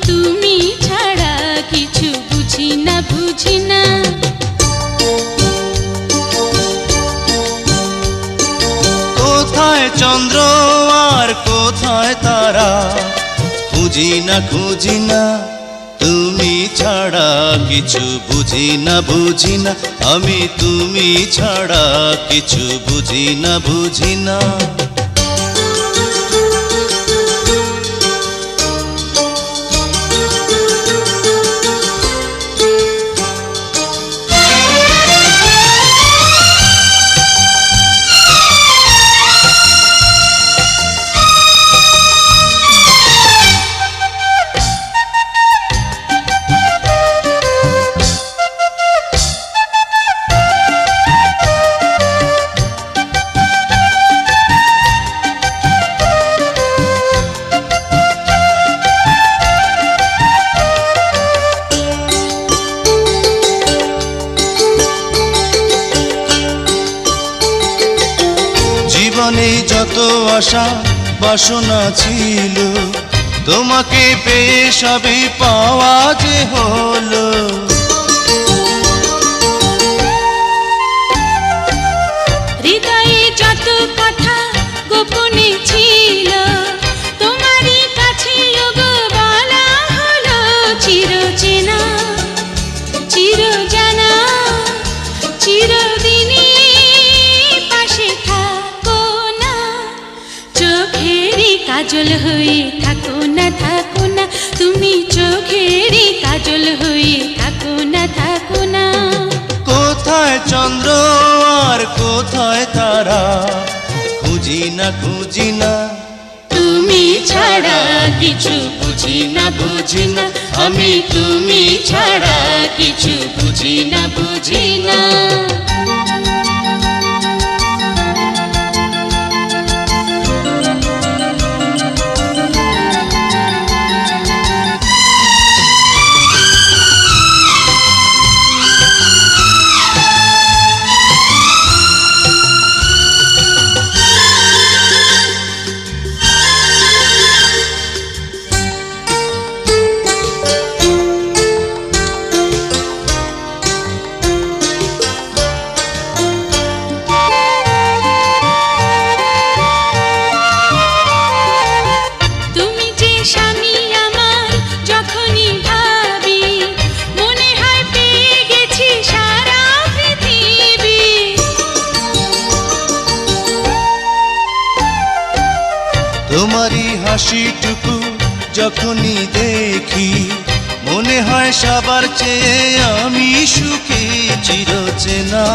তুমি ছাড়া কিছু বুঝি না বুঝি না। কোথায় চন্দ্র আর কোথায় তারা, খুঁজি না খুঁজি না, তুমি ছাড়া কিছু বুঝি না বুঝি না, আমি তুমি ছাড়া কিছু বুঝি না বুঝি না। জীবনে যত আশা বাসনা ছিল, তোমাকে পেয়ে সবই পাওয়া যে হলো। হৃদয়ে যত কথা গোপনে ছিল, তোমারই কাছে ওগো বলা হলো চিরচেনা চিরজানা চিরদিনই পাশে থাকো না, চোখেরই কাজল হয়ে থাকো না থাকো না, তুমি চোখেরই কাজল হয়ে থাকো না থাকো না। কোথায় চন্দ্র আর কোথায় তারা, খুঁজি না খুঁজি না, তুমি ছাড়া কিছু বুঝি না বুঝি না, আমি তুমি ছাড়া কিছু বুঝি না বুঝি না। তোমারই হাসিটুকু যখনই দেখি, মনে হয় সবার চেয়ে আমি সুখী। চিরচেনা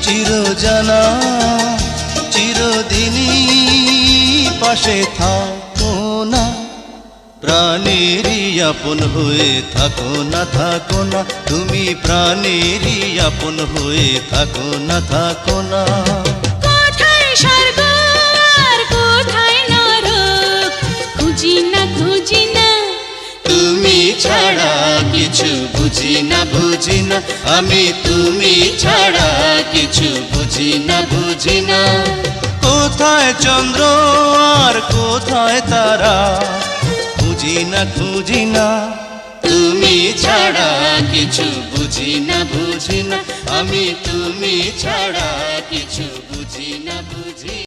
চিরজানা চিরদিনই পাশে থাকো না, প্রাণেরই আপন হয়ে থাকো না থাকো না, তুমি প্রাণেরই আপন হয়ে থাকো না থাকো না। কোথায় স্বর্গ আর কোথায় নরক, খুঁজি না খুঁজি না, তুমি ছাড়া কিছু বুঝি না বুঝি না, আমি তুমি ছাড়া কিছু বুঝি না বুঝি না। কোথায় চন্দ্র আর কোথায় তারা, খুঁজি না খুঁজি না, তুমি ছাড়া কিছু বুঝি না বুঝি না, আমি তুমি ছাড়া কিছু বুঝি না বুঝি।